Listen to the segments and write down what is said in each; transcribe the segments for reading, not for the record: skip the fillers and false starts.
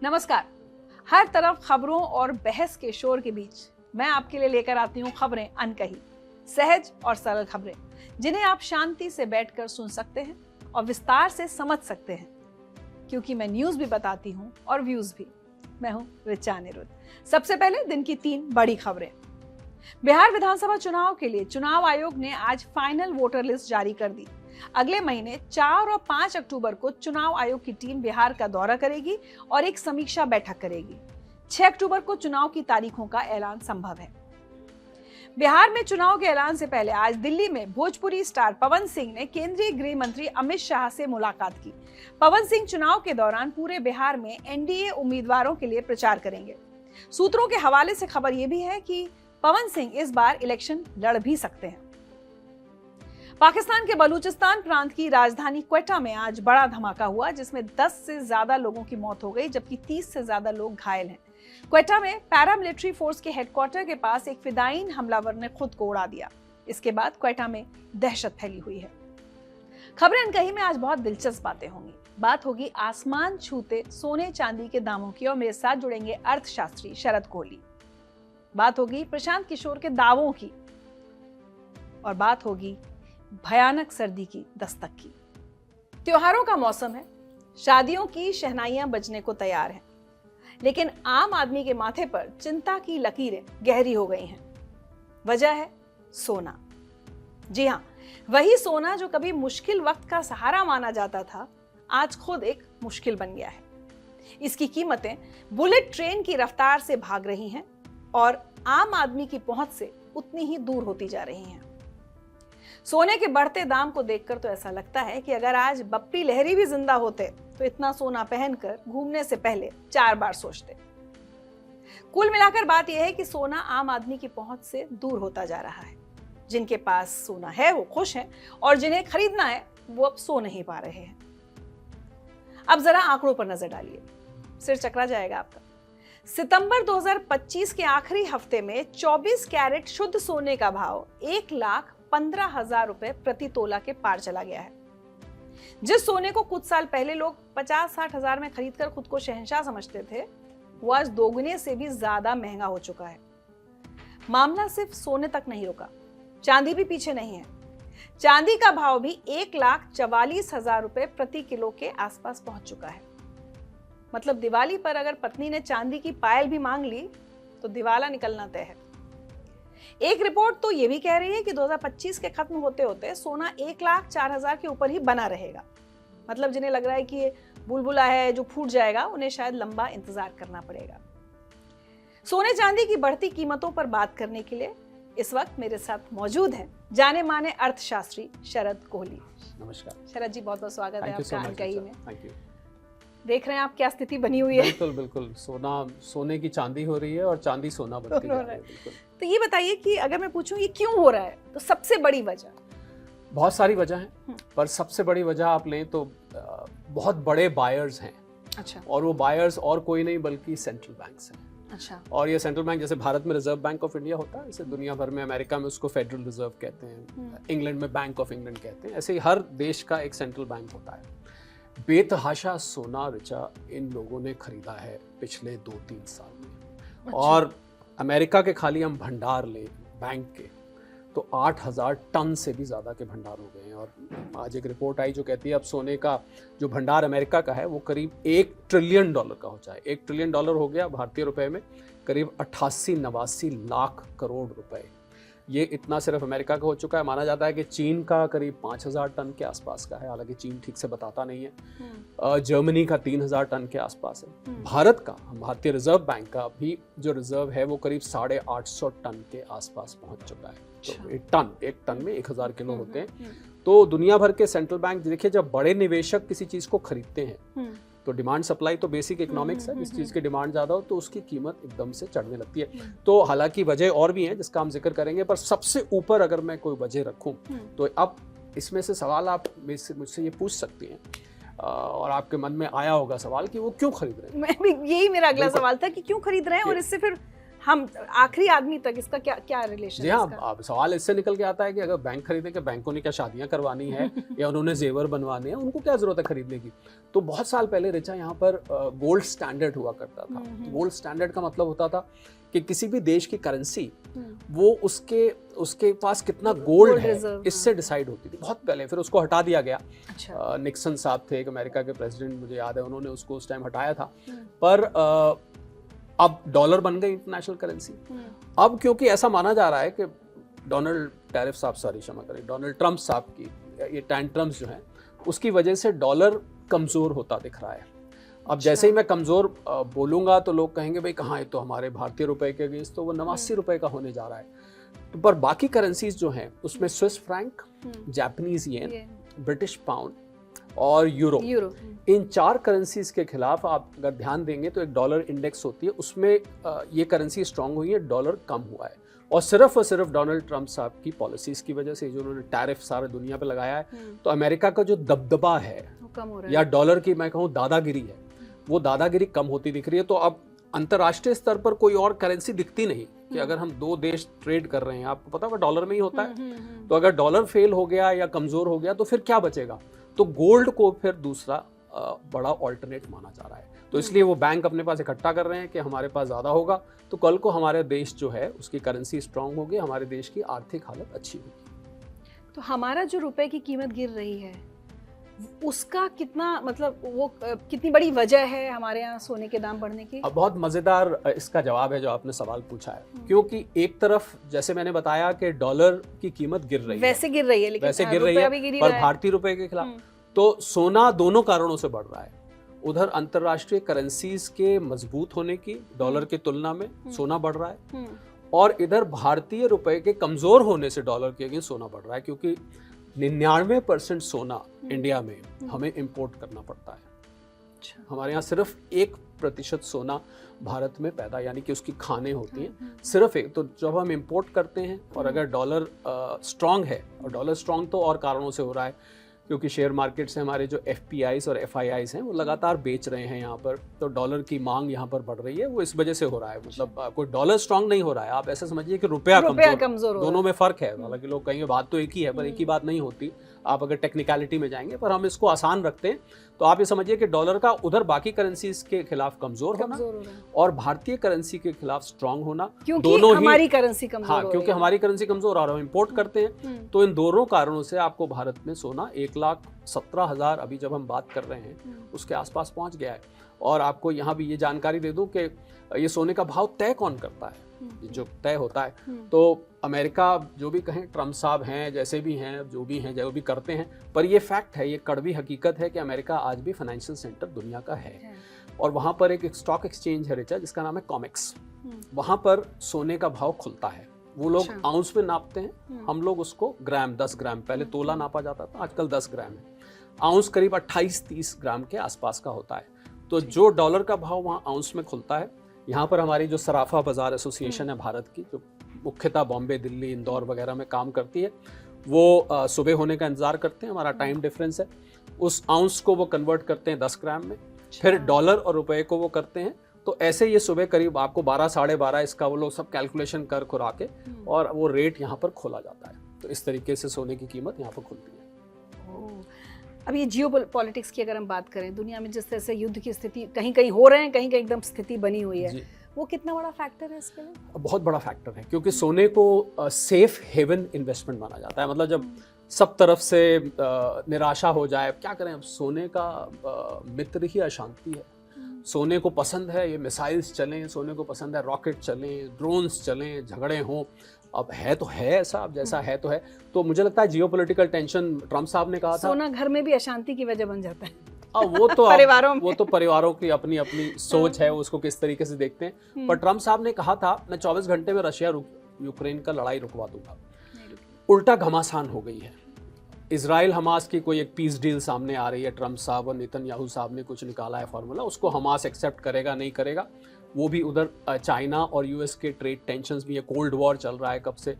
नमस्कार। हर तरफ खबरों और बहस के शोर के बीच मैं आपके लिए लेकर आती हूँ खबरें अनकही, सहज और सरल खबरें, जिन्हें आप शांति से बैठकर सुन सकते हैं और विस्तार से समझ सकते हैं। क्योंकि मैं न्यूज भी बताती हूँ और व्यूज भी। मैं हूँ ऋचा अनिरुद्ध। सबसे पहले दिन की 3 बड़ी खबरें। बिहार विधानसभा चुनाव के लिए चुनाव आयोग ने आज फाइनल वोटर लिस्ट जारी कर दी। अगले महीने 4 और 5 अक्टूबर को चुनाव आयोग की टीम बिहार का दौरा करेगी और एक समीक्षा बैठक करेगी। 6 अक्टूबर को चुनाव की तारीखों का ऐलान संभव है। बिहार में चुनाव के ऐलान से पहले आज दिल्ली में भोजपुरी स्टार पवन सिंह ने केंद्रीय गृह मंत्री अमित शाह से मुलाकात की। पवन सिंह चुनाव के दौरान पूरे बिहार में एनडीए उम्मीदवारों के लिए प्रचार करेंगे। सूत्रों के हवाले से खबर यह भी है कि पवन सिंह इस बार इलेक्शन लड़ भी सकते हैं। पाकिस्तान के बलूचिस्तान प्रांत की राजधानी क्वेटा में आज बड़ा धमाका हुआ, जिसमें 10 से ज्यादा लोगों की मौत हो गई, जबकि 30 से ज्यादा लोग घायल हैं। क्वेटा में पैरामिलिट्री फोर्स के हेडक्वार्टर के पास एक फिदायीन हमलावर ने खुद को उड़ा दिया। इसके बाद क्वेटा में दहशत फैली हुई है। खबरें अनकही में आज बहुत दिलचस्प बातें होंगी। बात होगी आसमान छूते सोने चांदी के दामों की और मेरे साथ जुड़ेंगे अर्थशास्त्री शरद कोहली। बात होगी प्रशांत किशोर के दावों की और बात होगी भयानक सर्दी की दस्तक की। त्योहारों का मौसम है, शादियों की शहनाइयां बजने को तैयार हैं, लेकिन आम आदमी के माथे पर चिंता की लकीरें गहरी हो गई हैं। वजह है सोना। जी हां, वही सोना जो कभी मुश्किल वक्त का सहारा माना जाता था, आज खुद एक मुश्किल बन गया है। इसकी कीमतें बुलेट ट्रेन की रफ्तार से भाग रही हैं और आम आदमी की पहुंच से उतनी ही दूर होती जा रही हैं। सोने के बढ़ते दाम को देखकर तो ऐसा लगता है कि अगर आज बप्पी लहरी भी जिंदा होते तो इतना सोना पहनकर घूमने से पहले 4 बार सोचते। कुल मिलाकर बात यह है कि सोना आम आदमी की पहुंच से दूर होता जा रहा है। जिनके पास सोना है वो खुश हैं और जिन्हें खरीदना है वो अब सो नहीं पा रहे हैं। अब जरा आंकड़ों पर नजर डालिए, सिर चकरा जाएगा आपका। सितंबर 2025 के आखिरी हफ्ते में 24 कैरेट शुद्ध सोने का भाव 1,15,000 रुपए प्रति तोला के पार चला गया है। जिस सोने को कुछ साल पहले लोग 50-60 हजार में खरीदकर खुद को शहंशाह समझते थे, वो आज दोगुने से भी ज्यादा महंगा हो चुका है। मामला सिर्फ सोने तक नहीं रुका, चांदी भी पीछे नहीं है। चांदी का भाव भी 1,44,000 रुपए प्रति किलो के आसपास पहुंच चुका है। मतलब दिवाली पर अगर पत्नी ने चांदी की पायल भी मांग ली तो दिवाला निकलना तय है। एक रिपोर्ट तो ये भी कह रही है कि 2025 के खत्म होते होते सोना 1,04,000 के ऊपर ही बना रहेगा। मतलब जिन्हें लग रहा है कि ये बुलबुला है जो फूट जाएगा, उन्हें शायद लंबा इंतजार करना पड़ेगा। सोने चांदी की बढ़ती कीमतों पर बात करने के लिए इस वक्त मेरे साथ मौजूद हैं जाने माने अर्थशास्त्री शरद कोहली। नमस्कार शरद जी, बहुत बहुत स्वागत है आपका अनकही में। Thank you. देख रहे हैं आप क्या स्थिति बनी हुई है। बिल्कुल बिल्कुल, सोने की चांदी हो रही है और चांदी सोना बनती जा रही है। बिल्कुल। तो ये बताइए कि अगर मैं पूछूं ये क्यों हो रहा है, तो सबसे बड़ी वजह? बहुत सारी वजह हैं, पर सबसे बड़ी वजह आप लें तो बहुत बड़े बायर्स हैं। अच्छा। और वो बायर्स और कोई नहीं बल्कि सेंट्रल बैंक्स हैं। अच्छा। और ये सेंट्रल बैंक, जैसे भारत में रिजर्व बैंक ऑफ इंडिया होता है, जैसे दुनिया भर में, अमेरिका में उसको फेडरल रिजर्व कहते हैं, इंग्लैंड में बैंक ऑफ इंग्लैंड कहते हैं, ऐसे ही हर देश का एक सेंट्रल बैंक होता है। बेतहाशा सोना ऋचा इन लोगों ने खरीदा है पिछले 2-3 साल में। अच्छा। और अमेरिका के खाली हम भंडार लें बैंक के तो 8,000 टन से भी ज़्यादा के भंडार हो गए हैं। और आज एक रिपोर्ट आई जो कहती है अब सोने का जो भंडार अमेरिका का है वो करीब $1 ट्रिलियन का हो जाए। $1 ट्रिलियन हो गया भारतीय रुपए में करीब 88-89 लाख करोड़ रुपए। ये इतना सिर्फ अमेरिका का हो चुका है। माना जाता है कि चीन का करीब 5,000 टन के आसपास का है, हालांकि चीन ठीक से बताता नहीं है। जर्मनी का 3,000 टन के आसपास है। भारत का, भारतीय रिजर्व बैंक का भी जो रिजर्व है वो करीब 850 टन के आसपास पहुंच चुका है। तो एक टन में 1,000 किलो होते हैं। तो दुनिया भर के सेंट्रल बैंक देखिए, जब बड़े निवेशक किसी चीज को खरीदते हैं तो डिमांड सप्लाई तो बेसिक इकोनॉमिक्स है, जिस चीज की डिमांड ज्यादा हो तो उसकी कीमत एकदम से चढ़ने लगती है। तो हालांकि वजह और भी हैं जिसका हम जिक्र करेंगे, पर सबसे ऊपर अगर मैं कोई वजह रखूं तो अब इसमें से सवाल आप मुझसे ये पूछ सकती हैं और आपके मन में आया होगा सवाल कि वो क्यों खरीद रहे हैं। यही मेरा अगला सवाल था कि क्यों खरीद रहे हैं, और इससे फिर हम आखिरी आदमी तक इसका क्या क्या रिलेशन जी है हाँ, इसका? अब सवाल इससे निकल के आता है कि अगर बैंक खरीदे कि बैंकों ने क्या शादियां करवानी है या उन्होंने जेवर बनवाने हैं, उनको क्या जरूरत है खरीदने की। तो बहुत साल पहले रिचा यहाँ पर गोल्ड स्टैंडर्ड हुआ करता था। गोल्ड स्टैंडर्ड का मतलब होता था कि किसी भी देश की करेंसी वो उसके पास कितना गोल्ड है रिजर्व, इससे डिसाइड होती थी बहुत पहले। फिर उसको हटा दिया गया। अच्छा। निक्सन साहब थे एक अमेरिका के प्रेसिडेंट, मुझे याद है, उन्होंने उसको उस टाइम हटाया था। पर अब डॉलर बन गई इंटरनेशनल करेंसी। अब क्योंकि ऐसा माना जा रहा है कि डोनाल्ड ट्रम्प साहब की ये टैंट्रम्स जो हैं उसकी वजह से डॉलर कमज़ोर होता दिख रहा है। अब जैसे ही मैं कमज़ोर बोलूँगा तो लोग कहेंगे भाई कहाँ है, तो हमारे भारतीय रुपए के अगेंस्ट तो वो 89 रुपए का होने जा रहा है। तो पर बाकी करेंसीज जो हैं उसमें Swiss franc, Japanese yen, British pound और यूरो, इन 4 करेंसीज के खिलाफ आप अगर ध्यान देंगे तो एक डॉलर इंडेक्स होती है, उसमें ये करेंसी स्ट्रांग हुई है, डॉलर कम हुआ है। और सिर्फ डोनाल्ड ट्रम्प साहब की पॉलिसीज की वजह से जो उन्होंने टैरिफ सारे दुनिया पे लगाया है, तो अमेरिका का जो दबदबा है कम हो रहा है, या डॉलर की मैं कहूँ दादागिरी है, वो दादागिरी कम होती दिख रही है। तो अब अंतर्राष्ट्रीय स्तर पर कोई और करेंसी दिखती नहीं कि अगर हम 2 देश ट्रेड कर रहे हैं, आपको पता होगा डॉलर में ही होता है, तो अगर डॉलर फेल हो गया या कमजोर हो गया तो फिर क्या बचेगा। तो गोल्ड को फिर दूसरा बड़ा ऑल्टरनेट माना जा रहा है। तो इसलिए वो बैंक अपने पास इकट्ठा कर रहे हैं कि हमारे पास ज़्यादा होगा तो कल को हमारे देश जो है उसकी करेंसी स्ट्रांग होगी, हमारे देश की आर्थिक हालत अच्छी होगी। तो हमारा जो रुपए की कीमत गिर रही है उसका कितना, मतलब वो कितनी बड़ी वजह है हमारे यहाँ सोने के दाम बढ़ने की? अब बहुत मज़ेदार इसका जवाब है जो आपने सवाल पूछा है, क्योंकि एक तरफ जैसे मैंने बताया कि डॉलर की कीमत गिर रही है, वैसे गिर रही है, लेकिन वैसे गिर रही है, पर भारतीय रुपए के खिलाफ तो सोना दोनों कारणों से बढ़ रहा है। उधर अंतर्राष्ट्रीय करेंसीज के मजबूत होने की डॉलर की तुलना में सोना बढ़ रहा है, और इधर भारतीय रुपए के कमजोर होने से डॉलर के अगेंस्ट सोना बढ़ रहा है, क्योंकि 99% सोना इंडिया में हमें इंपोर्ट करना पड़ता है। अच्छा। हमारे यहाँ सिर्फ 1% सोना भारत में पैदा, यानी कि उसकी खानें होती हैं, सिर्फ एक। तो जब हम इंपोर्ट करते हैं और अगर डॉलर स्ट्रांग है, और डॉलर स्ट्रांग तो और कारणों से हो रहा है, क्योंकि शेयर मार्केट से हमारे जो FPIs और FIIs हैं वो लगातार बेच रहे हैं यहाँ पर, तो डॉलर की मांग यहाँ पर बढ़ रही है, वो इस वजह से हो रहा है। मतलब कोई डॉलर स्ट्रांग नहीं हो रहा है, आप ऐसा समझिए कि रुपया कमजोर, दोनों में फर्क है। हालांकि लोग कहेंगे बात तो एक ही है, पर एक ही बात नहीं होती, आप अगर टेक्निकलिटी में जाएंगे, पर हम इसको आसान रखते हैं। तो आप ये समझिए कि डॉलर का उधर बाकी करेंसीज के खिलाफ कमजोर होना और भारतीय करेंसी के खिलाफ स्ट्रांग होना, दोनों ही हमारी करेंसी कमजोर, हाँ, क्योंकि हमारी करेंसी कमजोर और हम इंपोर्ट करते हैं, तो इन दोनों कारणों से आपको भारत में सोना 1,17,000 अभी जब हम बात कर रहे हैं उसके आसपास पहुंच गया है। और आपको यहाँ भी ये जानकारी दे दूं कि ये सोने का भाव तय कौन करता है, जो तय होता है तो अमेरिका, जो भी कहें, ट्रम्प साहब हैं, जैसे भी हैं, जो भी करते हैं, पर ये फैक्ट है, ये कड़वी हकीकत है कि अमेरिका आज भी फाइनेंशियल सेंटर दुनिया का है। और वहाँ पर एक स्टॉक एक्सचेंज है रिचा, जिसका नाम है कॉमेक्स। वहाँ पर सोने का भाव खुलता है, वो लोग आउंस में नापते हैं, हम लोग उसको ग्राम, 10 ग्राम, पहले तोला नापा जाता था, आजकल 10 ग्राम है। आउंस करीब 28-30 ग्राम के आसपास का होता है। तो जो डॉलर का भाव वहाँ आउंस में खुलता है, यहाँ पर हमारी जो सराफा बाजार एसोसिएशन है भारत की, जो मुख्यतः बॉम्बे, दिल्ली, इंदौर वगैरह में काम करती है, वो सुबह होने का इंतजार करते हैं, हमारा टाइम डिफरेंस है, उस आउंस को वो कन्वर्ट करते हैं 10 ग्राम में, फिर डॉलर और रुपए को वो करते हैं। तो ऐसे ये सुबह करीब आपको 12, 12:30 इसका वो लोग सब कैलकुलेशन कर खुरा के और वो रेट यहाँ पर खोला जाता है। तो इस तरीके से सोने की कीमत यहाँ पर खुलती है। अब ये जियो पॉलिटिक्स की अगर हम बात करें, दुनिया में जिस तरह से युद्ध की स्थिति कहीं कहीं हो रहे हैं, कहीं कहीं एकदम स्थिति बनी हुई है, वो कितना बड़ा फैक्टर है इसके लिए? बहुत बड़ा फैक्टर है, क्योंकि सोने को सेफ हेवन इन्वेस्टमेंट माना जाता है। मतलब जब सब तरफ से निराशा हो जाए, क्या करें, अब सोने का मित्र ही अशांति है। सोने को पसंद है ये मिसाइल्स चलें, सोने को पसंद है रॉकेट चलें, ड्रोन्स चलें, झगड़े हों। अब है तो है ऐसा, अब जैसा है तो है। तो मुझे लगता है जियोपॉलिटिकल टेंशन, ट्रम्प साहब ने कहा था, सोना घर में भी अशांति की वजह बन जाता है। वो तो परिवारों की अपनी अपनी सोच है, उसको किस तरीके से देखते हैं। पर ट्रम्प साहब ने कहा था मैं 24 घंटे में रशिया यूक्रेन का लड़ाई रुकवा दूंगा। उल्टा घमासान हो गई है। इजराइल हमास की कोई एक पीस डील सामने आ रही है, ट्रम्प साहब और नेतन्याहू साहब ने कुछ निकाला है फॉर्मूला, उसको हमास एक्सेप्ट करेगा नहीं करेगा, वो भी उधर चाइना और यूएस के ट्रेड टेंशंस भी है, कोल्ड वॉर चल रहा है कब से,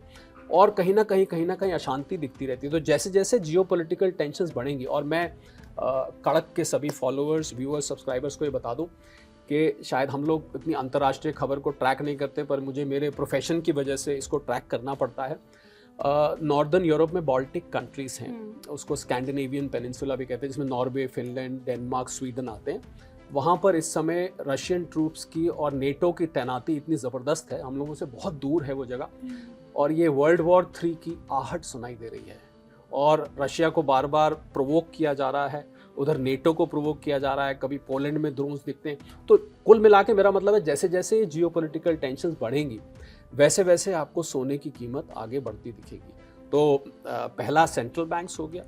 और कहीं ना कहीं अशांति दिखती रहती है। तो जैसे जैसे जियोपॉलिटिकल टेंशंस बढ़ेंगी, और मैं कड़क के सभी फॉलोअर्स, व्यूअर्स, सब्सक्राइबर्स को ये बता दूं कि शायद हम लोग इतनी अंतर्राष्ट्रीय खबर को ट्रैक नहीं करते, पर मुझे मेरे प्रोफेशन की वजह से इसको ट्रैक करना पड़ता है। नॉर्दर्न यूरोप में बाल्टिक कंट्रीज़ हैं, उसको स्कैंडिनेवियन पेनिनसुला भी कहते हैं, जिसमें नॉर्वे, फिनलैंड, डेनमार्क, स्वीडन आते हैं। वहाँ पर इस समय रशियन ट्रूप्स की और नेटो की तैनाती इतनी ज़बरदस्त है, हम लोगों से बहुत दूर है वो जगह, और ये वर्ल्ड वॉर 3 की आहट सुनाई दे रही है। और रशिया को बार बार प्रोवोक किया जा रहा है, उधर नेटो को प्रोवोक किया जा रहा है, कभी पोलैंड में ड्रोन्स दिखते हैं। तो कुल मिला के मेरा मतलब है जैसे जैसे जियोपॉलिटिकल टेंशन्स बढ़ेंगी वैसे वैसे आपको सोने की कीमत आगे बढ़ती दिखेगी। तो पहला सेंट्रल बैंक्स हो गया,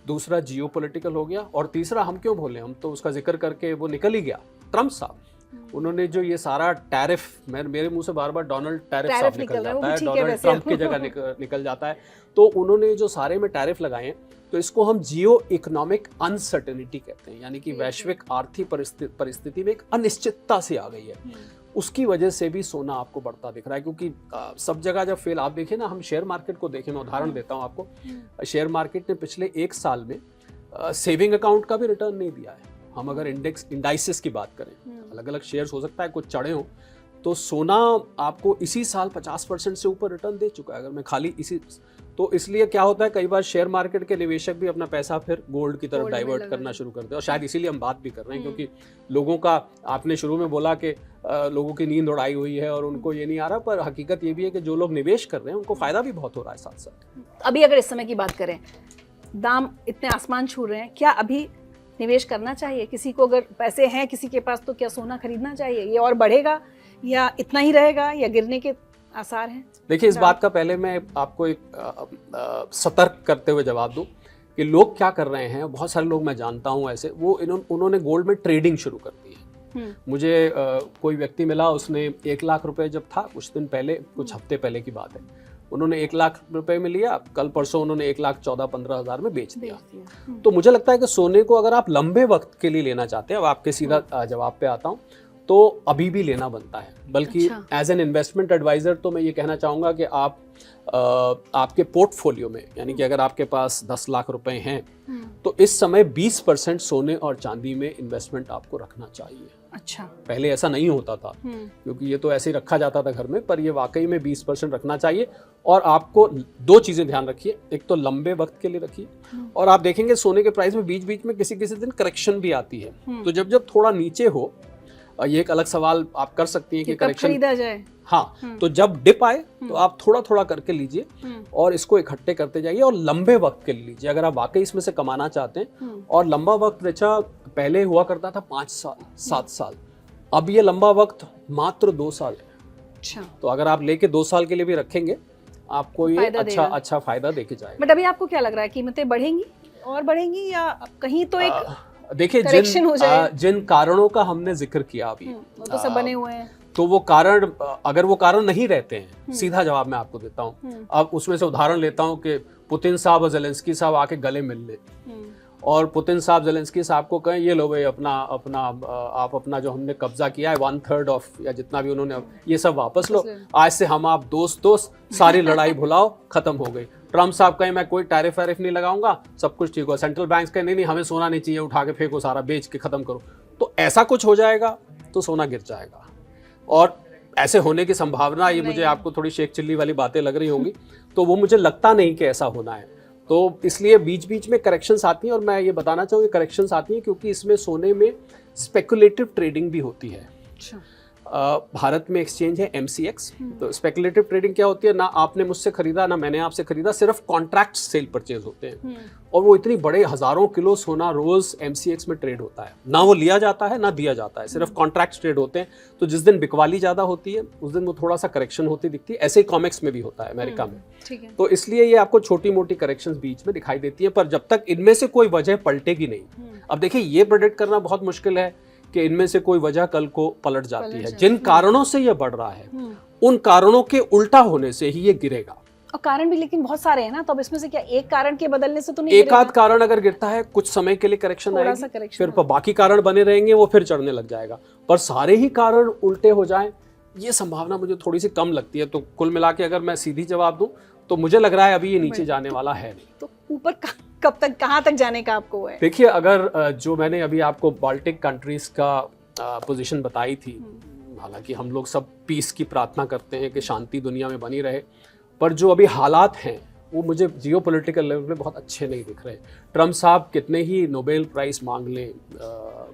दूसरा जियोपॉलिटिकल हो गया, और तीसरा हम क्यों भूलें, हम तो उसका जिक्र करके वो निकल ही गया, ट्रम्प साहब। उन्होंने जो ये सारा टैरिफ, मेरे मुंह से बार बार डोनाल्ड टैरिफ साहब निकल जाता है, डोनाल्ड ट्रम्प की जगह निकल जाता है। तो उन्होंने जो सारे में टैरिफ लगाए हैं, तो इसको हम जियो इकोनॉमिक अनसर्टेनिटी कहते हैं, यानी कि वैश्विक आर्थिक परिस्थिति में एक अनिश्चितता सी आ गई है। उसकी वजह से भी सोना आपको बढ़ता दिख रहा है, क्योंकि सब जगह जब फेल, आप देखें ना, हम शेयर मार्केट को देखें, मैं उदाहरण देता हूँ आपको। शेयर मार्केट ने पिछले 1 साल में सेविंग अकाउंट का भी रिटर्न नहीं दिया है। हम अगर इंडाइसेस की बात करें, अलग अलग शेयर्स हो सकता है कुछ चढ़े हों, तो सोना आपको इसी साल 50% से ऊपर रिटर्न दे चुका है, अगर मैं खाली इसी। तो इसलिए क्या होता है, कई बार शेयर मार्केट के निवेशक भी अपना पैसा फिर गोल्ड की तरफ डाइवर्ट करना शुरू करते हैं, और शायद इसीलिए हम बात भी कर रहे हैं, क्योंकि लोगों का, आपने शुरू में बोला कि लोगों की नींद उड़ाई हुई है और उनको ये नहीं आ रहा, पर हकीकत ये भी है कि जो लोग निवेश कर रहे हैं उनको फायदा भी बहुत हो रहा है साथ साथ। अभी अगर इस समय की बात करें, दाम इतने आसमान छू रहे हैं, क्या अभी निवेश करना चाहिए? किसी को अगर पैसे हैं किसी के पास, तो क्या सोना खरीदना चाहिए? ये और बढ़ेगा या इतना ही रहेगा या गिरने के आसार हैं? देखिए, इस बात का पहले मैं आपको एक सतर्क करते हुए जवाब दूं कि लोग क्या कर रहे हैं। बहुत सारे लोग मैं जानता हूं ऐसे, वो उन्होंने गोल्ड में ट्रेडिंग शुरू कर दी है। मुझे कोई व्यक्ति मिला, उसने 1 लाख रुपए जब था कुछ दिन पहले, कुछ हफ्ते पहले की बात है, उन्होंने 1 लाख रुपए में लिया, कल परसों उन्होंने 1,14-15 हज़ार में बेच दिया। तो मुझे लगता है कि सोने को अगर आप लंबे वक्त के लिए लेना चाहते हैं, अब आपके सीधा जवाब पे आता हूँ, तो अभी भी लेना बनता है। बल्कि एज एन इन्वेस्टमेंट एडवाइजर तो मैं ये कहना चाहूँगा कि आप आपके पोर्टफोलियो में, यानी कि अगर आपके पास 10 लाख रुपए हैं, तो इस समय 20% सोने और चांदी में इन्वेस्टमेंट आपको रखना चाहिए। अच्छा, पहले ऐसा नहीं होता था, क्योंकि ये तो ऐसे ही रखा जाता था घर में, पर ये वाकई में 20% रखना चाहिए। और आपको 2 चीज़ें ध्यान रखिए, एक तो लंबे वक्त के लिए रखिए, और आप देखेंगे सोने के प्राइस में बीच बीच में किसी किसी दिन करेक्शन भी आती है। तो जब जब थोड़ा नीचे हो, ये एक अलग सवाल आप कर सकती हैं कि करेक्शन खरीदा जाए। हाँ, तो जब डिप आए तो आप थोड़ा थोड़ा करके लीजिए और इसको इकट्ठे करते जाइए, और लंबे वक्त के लिए लीजिए अगर आप वाकई इसमें से कमाना चाहते हैं। और लंबा वक्त रेचा पहले हुआ करता था 5 साल 7 साल, अब ये लंबा वक्त मात्र 2 साल है। अच्छा, तो अगर आप लेके 2 साल के लिए भी रखेंगे, आपको ये अच्छा फायदा देके जाएगा। बट अभी आपको क्या लग रहा है, कीमतें बढ़ेंगी और बढ़ेंगी, या कहीं तो एक देखिए, जिन कारणों का हमने जिक्र किया अभी, वो तो सब बने हुए हैं, तो वो कारण, अगर वो कारण नहीं रहते हैं, सीधा जवाब मैं आपको देता हूँ। अब उसमें से उदाहरण लेता हूँ कि पुतिन साहब और ज़ेलेंस्की साहब आके गले मिल ले, और पुतिन साहब ज़ेलेंस्की साहब को कहें, ये लो भाई आप अपना जो हमने कब्जा किया है 1/3 ऑफ, या जितना भी उन्होंने, ये सब वापस लो, आज से हम आप दोस्त, सारी लड़ाई भुलाओ, खत्म हो गई। ट्रम्प साहब कहें, मैं कोई टैरिफ वैरिफ नहीं लगाऊंगा, सब कुछ ठीक हो। सेंट्रल बैंक कहें, नहीं हमें सोना नहीं चाहिए, उठा के फेंको सारा, बेच के खत्म करो। तो ऐसा कुछ हो जाएगा तो सोना गिर जाएगा, और ऐसे होने की संभावना, ये मुझे आपको थोड़ी शेख चिल्ली वाली बातें लग रही होंगी, तो वो मुझे लगता नहीं कि ऐसा होना है। तो इसलिए बीच बीच में करेक्शंस आती हैं, और मैं ये बताना चाहूँगी करेक्शंस आती हैं क्योंकि इसमें सोने में स्पेकुलेटिव ट्रेडिंग भी होती है। अच्छा। भारत में एक्सचेंज है MCX। तो स्पेकुलेटिव ट्रेडिंग क्या होती है, ना आपने मुझसे खरीदा ना मैंने आपसे खरीदा, सिर्फ कॉन्ट्रैक्ट सेल परचेज होते हैं, और वो इतनी बड़े हजारों किलो सोना रोज MCX में ट्रेड होता है, ना वो लिया जाता है ना दिया जाता है, सिर्फ कॉन्ट्रैक्ट ट्रेड होते हैं। तो जिस दिन बिकवाली ज्यादा होती है उस दिन वो थोड़ा सा करेक्शन होती दिखती है। ऐसे ही कॉमिक्स में भी होता है अमेरिका में। तो इसलिए ये आपको छोटी मोटी करेक्शंस बीच में दिखाई देती है, पर जब तक इनमें से कोई वजह पलटेगी नहीं। अब देखिए, ये प्रेडिक्ट करना बहुत मुश्किल है कि इनमें से कोई वजह कल को पलट जाती है। जिन कारणों से ये बढ़ रहा है, उन कारणों के उल्टा होने से ही ये गिरेगा। और कारण भी लेकिन बहुत सारे हैं ना, तो अब इसमें से क्या एक कारण के बदलने से तो नहीं, एक आध कारण अगर गिरता है, कुछ समय के लिए करेक्शन आएगी, फिर बाकी कारण बने रहेंगे, वो फिर चढ़ने लग जाएगा। पर सारे ही कारण उल्टे हो जाएं, ये संभावना मुझे थोड़ी सी कम लगती है। तो कुल मिला के अगर मैं सीधी जवाब दूं, तो मुझे लग रहा है अभी ये नीचे जाने वाला है नहीं। तो ऊपर कब तक, कहाँ तक जाने का आपको है? देखिए, अगर जो मैंने अभी आपको बाल्टिक कंट्रीज का पोजीशन बताई थी, हालांकि हम लोग सब पीस की प्रार्थना करते हैं कि शांति दुनिया में बनी रहे, पर जो अभी हालात हैं वो मुझे जियोपॉलिटिकल लेवल पे बहुत अच्छे नहीं दिख रहे। ट्रम्प साहब कितने ही नोबेल प्राइज़ मांग लें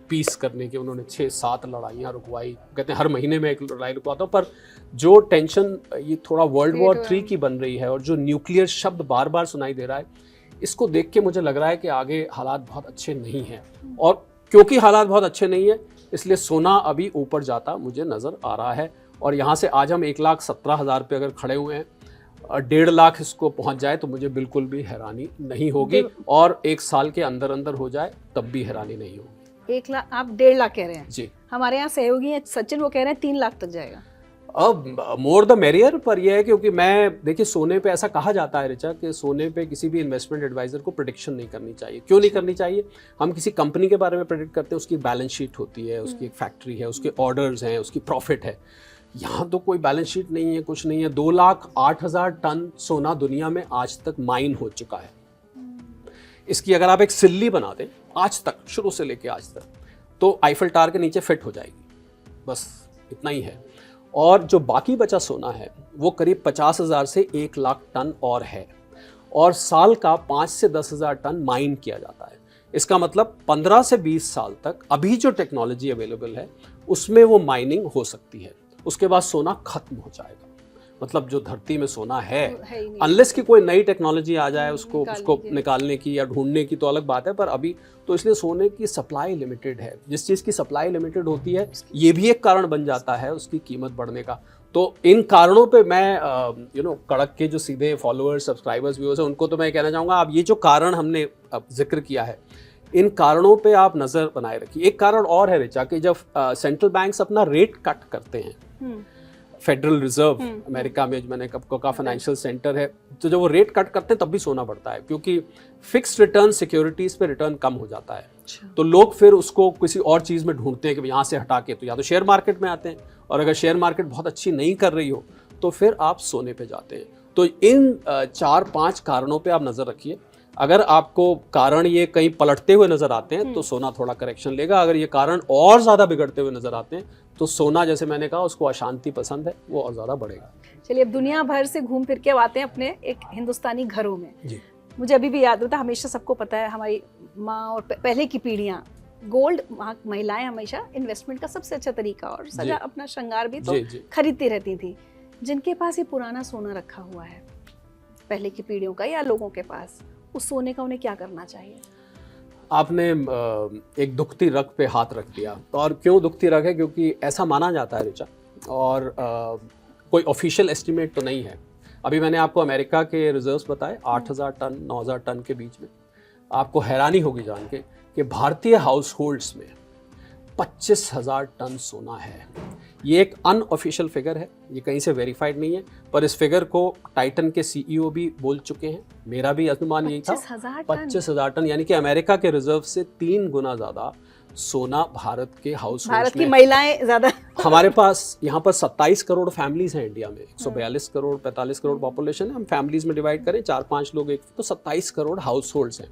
पीस करने के, उन्होंने 6-7 लड़ाइयाँ रुकवाई, कहते हैं हर महीने में एक लड़ाई रुकवाता हूँ, पर जो टेंशन ये थोड़ा वर्ल्ड वॉर 3 की बन रही है और जो न्यूक्लियर शब्द बार बार सुनाई दे रहा है, इसको देख के मुझे लग रहा है कि आगे हालात बहुत अच्छे नहीं हैं। और क्योंकि हालात बहुत अच्छे नहीं है इसलिए सोना अभी ऊपर जाता मुझे नज़र आ रहा है। और यहाँ से आज हम 1,17,000 पे अगर खड़े हुए हैं, 1.5 लाख इसको पहुंच जाए तो मुझे बिल्कुल भी हैरानी नहीं होगी, और 1 साल के अंदर अंदर हो जाए तब भी हैरानी नहीं होगी। 1 लाख, आप 1.5 लाख कह रहे हैं जी। हमारे यहाँ सहयोगी हैं सचिन, वो कह रहे हैं 3 लाख तक जाएगा। अब मोर द मेरियर, पर यह है क्योंकि मैं देखिए सोने पे ऐसा कहा जाता है ऋचा कि सोने पे किसी भी इन्वेस्टमेंट एडवाइजर को प्रेडिक्शन नहीं करनी चाहिए। क्यों नहीं करनी चाहिए? हम किसी कंपनी के बारे में प्रेडिक्ट करते हैं, उसकी बैलेंस शीट होती है, उसकी एक फैक्ट्री है, उसके ऑर्डर्स हैं, उसकी प्रॉफिट है। यहाँ तो कोई बैलेंस शीट नहीं है, कुछ नहीं है। 2,08,000 टन सोना दुनिया में आज तक माइन हो चुका है। इसकी अगर आप एक सिल्ली बना दें आज तक, शुरू से लेके आज तक, तो आईफल टावर के नीचे फिट हो जाएगी, बस इतना ही है। और जो बाकी बचा सोना है वो करीब 50,000 से 1 लाख टन और है, और साल का 5 से 10,000 टन माइन किया जाता है। इसका मतलब 15 से 20 साल तक अभी जो टेक्नोलॉजी अवेलेबल है उसमें वो माइनिंग हो सकती है, उसके बाद सोना खत्म हो जाएगा। मतलब जो धरती में सोना है, अनलेस कि कोई नई टेक्नोलॉजी आ जाए उसको निकालने की या ढूंढने की तो अलग बात है, पर अभी तो इसलिए सोने की सप्लाई लिमिटेड है। जिस चीज़ की सप्लाई लिमिटेड होती है ये भी एक कारण बन जाता है उसकी कीमत बढ़ने का। तो इन कारणों पे मैं कड़क के जो सीधे फॉलोअर्स, सब्सक्राइबर्स, व्यूअर्स हैं, उनको तो मैं कहना चाहूँगा, आप ये जो कारण हमने जिक्र किया है इन कारणों पे आप नज़र बनाए रखिए। एक कारण और है ऋचा कि जब सेंट्रल बैंक्स अपना रेट कट करते हैं, फेडरल रिजर्व अमेरिका में, मैंने कब का फाइनेंशियल सेंटर है, तो जब वो रेट कट करते हैं तब भी सोना बढ़ता है, क्योंकि फिक्स्ड रिटर्न सिक्योरिटीज पे रिटर्न कम हो जाता है। तो लोग फिर उसको किसी और चीज़ में ढूंढते हैं कि यहाँ से हटा के तो या तो शेयर मार्केट में आते हैं, और अगर शेयर मार्केट बहुत अच्छी नहीं कर रही हो तो फिर आप सोने पे जाते हैं। तो इन 4-5 कारणों पे आप नज़र रखिए। अगर आपको कारण ये कहीं पलटते हुए नज़र आते हैं तो सोना थोड़ा करेक्शन लेगा। अगर ये कारण और ज़्यादा बिगड़ते हुए नज़र आते हैं तो सोना, जैसे मैंने कहा, उसको अशांति पसंद है, वो और ज़्यादा बढ़ेगा। चलिए अब दुनिया भर से घूम फिर के आते हैं अपने एक हिंदुस्तानी घरों में। जी। मुझे अभी भी याद होता है, हमेशा सबको पता है, हमारी माँ और पहले की पीढ़ियाँ, गोल्ड महिलाएं हमेशा इन्वेस्टमेंट का सबसे अच्छा तरीका, और सजा अपना श्रृंगार भी तो खरीदती रहती थी। जिनके पास ये पुराना सोना रखा हुआ है पहले की पीढ़ियों का या लोगों के पास, उस सोने का उन्हें क्या करना चाहिए? आपने एक दुखती रग पे हाथ रख दिया। और क्यों दुखती रग है? क्योंकि ऐसा माना जाता है ऋचा, और कोई ऑफिशियल एस्टिमेट तो नहीं है। अभी मैंने आपको अमेरिका के रिजर्व्स बताए 8,000 टन 9,000 टन के बीच में। आपको हैरानी होगी जान के कि भारतीय हाउस होल्ड्स में 25,000 टन सोना है। ये एक अनऑफिशियल फिगर है, ये कहीं से वेरीफाइड नहीं है, पर इस फिगर को टाइटन के सीईओ भी बोल चुके हैं। मेरा भी अनुमान यही था, 25,000 टन, यानी कि अमेरिका के रिजर्व से 3 गुना ज़्यादा सोना भारत के हाउस होल्ड्स में। भारत की महिलाएं ज़्यादा हमारे पास यहाँ पर 27 करोड़ फैमिलीज हैं इंडिया में, 142 करोड़ 45 करोड़ पॉपुलेशन है। हम फैमिलीज में डिवाइड करें, 4-5 लोग एक, तो 27 करोड़ हाउस होल्ड्स हैं।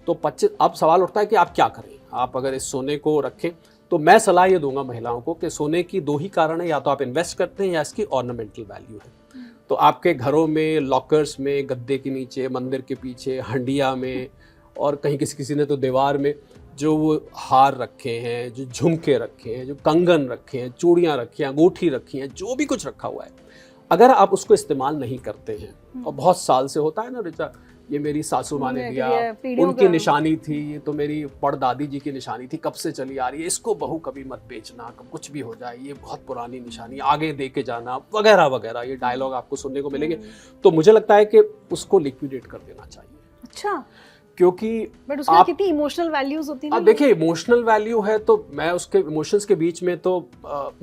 तो 25, अब सवाल उठता है कि आप क्या करें। आप अगर इस सोने को रखें तो मैं सलाह ये दूंगा महिलाओं को कि सोने की 2 ही कारण है, या तो आप इन्वेस्ट करते हैं या इसकी ऑर्नामेंटल वैल्यू है। तो आपके घरों में, लॉकर्स में, गद्दे के नीचे, मंदिर के पीछे, हंडिया में, और कहीं किसी ने तो दीवार में जो वो हार रखे हैं, जो झुमके रखे हैं, जो कंगन रखे हैं, चूड़ियाँ रखी हैं, अंगूठी रखी हैं, जो भी कुछ रखा हुआ है, अगर आप उसको इस्तेमाल नहीं करते हैं, और बहुत साल से होता है ना ऋचा, ये मेरी सासू माँ ने दिया, उनकी निशानी थी, ये तो मेरी पड़दादी जी की निशानी थी, कब से चली आ रही है, इसको बहू कभी मत बेचना, कब कुछ भी हो जाए, ये बहुत पुरानी निशानी, आगे दे के जाना, वगैरह वगैरह, ये डायलॉग आपको सुनने को मिलेंगे। तो मुझे लगता है कि उसको लिक्विडेट कर देना चाहिए। अच्छा, क्योंकि बट उसकी कितनी इमोशनल वैल्यूज होती है। अब देखिए, इमोशनल वैल्यू है तो मैं उसके इमोशंस के बीच में तो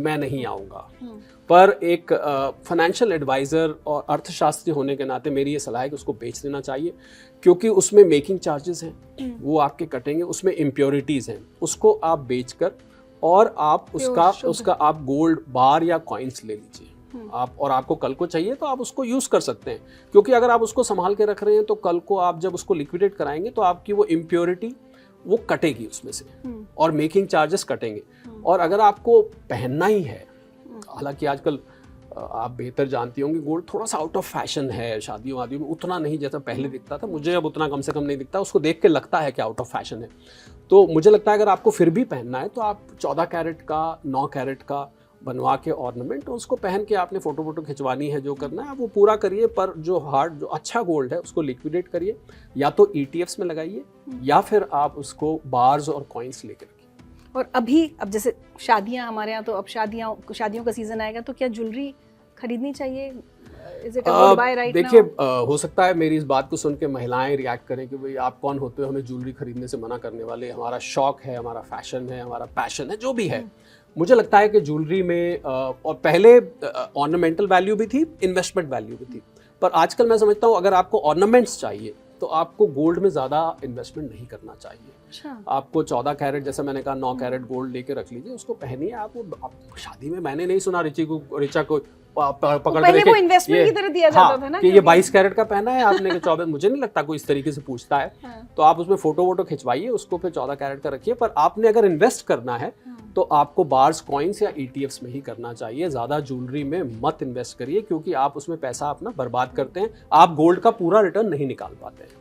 मैं नहीं आऊँगा, पर एक फाइनेंशियल एडवाइज़र और अर्थशास्त्री होने के नाते मेरी ये सलाह है कि उसको बेच देना चाहिए, क्योंकि उसमें मेकिंग चार्जेस हैं, वो आपके कटेंगे, उसमें इम्प्योरिटीज़ हैं, उसको आप बेचकर और आप उसका आप गोल्ड बार या कॉइन्स ले लीजिए आप, और आपको कल को चाहिए तो आप उसको यूज़ कर सकते हैं। क्योंकि अगर आप उसको संभाल के रख रहे हैं तो कल को आप जब उसको लिक्विडेट कराएंगे तो आपकी वो इम्प्योरिटी वो कटेगी उसमें से, और मेकिंग चार्जेस कटेंगे। और अगर आपको पहनना ही है, हालांकि आजकल आप बेहतर जानती होंगी गोल्ड थोड़ा सा आउट ऑफ फैशन है, शादियों वादियों में उतना नहीं जैसा पहले दिखता था, मुझे अब उतना कम से कम नहीं दिखता, उसको देख के लगता है कि आउट ऑफ फैशन है। तो मुझे लगता है अगर आपको फिर भी पहनना है तो आप 14 कैरेट का 9 कैरेट का बनवा के ऑर्नामेंट, उसको पहन के आपने फोटो खिंचवानी है, जो करना है वो पूरा करिए। पर जो अच्छा गोल्ड है उसको लिक्विडेट करिए, या तो ETFs में लगाइए या फिर आप उसको बार्स और कॉइन्स लेकर रखिए। और अब जैसे शादियां हमारे यहाँ, तो अब शादियों का सीजन आएगा, तो क्या ज्वेलरी खरीदनी चाहिए? Is it a good buy right देखिए now? हो सकता है मेरी इस बात को सुन के महिलाएं रिएक्ट करें कि भाई आप कौन होते हो हमें ज्वेलरी खरीदने से मना करने वाले, हमारा शौक है, हमारा फैशन है, हमारा पैशन है, जो भी है। मुझे लगता है कि ज्वेलरी में और पहले ऑर्नामेंटल वैल्यू भी थी, इन्वेस्टमेंट वैल्यू भी थी, पर आजकल मैं समझता हूँ अगर आपको ऑर्नामेंट्स चाहिए तो आपको गोल्ड में ज़्यादा इन्वेस्टमेंट नहीं करना चाहिए। अच्छा। आपको 14 कैरेट, जैसे मैंने कहा 9 कैरेट गोल्ड लेके रख लीजिए, उसको पहनिए। आप शादी में, मैंने नहीं सुना रिचा को पकड़ पहले के वो इन्वेस्टमेंट की तरह दिया जाता था ना, कि ये 22 कैरेट का पहना है आपने, 24, मुझे नहीं लगता कोई इस तरीके से पूछता है। तो आप उसमें फोटो खिंचवाइए, उसको फिर 14 कैरेट का रखिए। पर आपने अगर इन्वेस्ट करना है तो आपको बार्स, कॉइन्स या ETFs में ही करना चाहिए। ज़्यादा ज्वेलरी में मत इन्वेस्ट करिए, क्योंकि आप उसमें पैसा अपना बर्बाद करते हैं, आप गोल्ड का पूरा रिटर्न नहीं निकाल पाते हैं।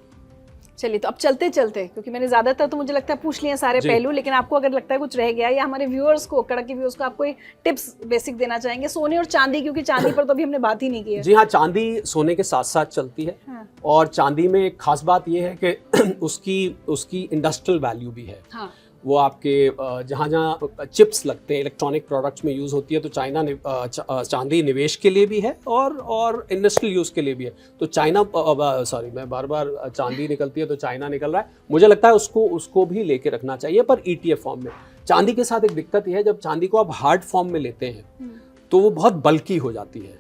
चलिए, तो अब चलते क्योंकि मैंने ज्यादातर तो मुझे लगता है पूछ लिए सारे पहलू, लेकिन आपको अगर लगता है कुछ रह गया, या हमारे व्यूअर्स को, कड़क के व्यूअर्स को आप कोई टिप्स बेसिक देना चाहेंगे सोने और चांदी, क्योंकि चांदी पर तो अभी हमने बात ही नहीं की है। जी हाँ, चांदी सोने के साथ साथ चलती है। हाँ। और चांदी में एक खास बात यह है कि उसकी इंडस्ट्रियल वैल्यू भी है। हाँ। वो आपके जहाँ जहाँ चिप्स लगते हैं, इलेक्ट्रॉनिक प्रोडक्ट्स में यूज़ होती है, तो चांदी निवेश के लिए भी है और इंडस्ट्रियल यूज़ के लिए भी है। तो मैं बार बार चांदी निकलती है तो चाइना निकल रहा है, मुझे लगता है उसको भी लेके रखना चाहिए, पर ETF फॉर्म में। चांदी के साथ एक दिक्कत यह है, जब चांदी को आप हार्ड फॉर्म में लेते हैं तो वो बहुत बल्की हो जाती है।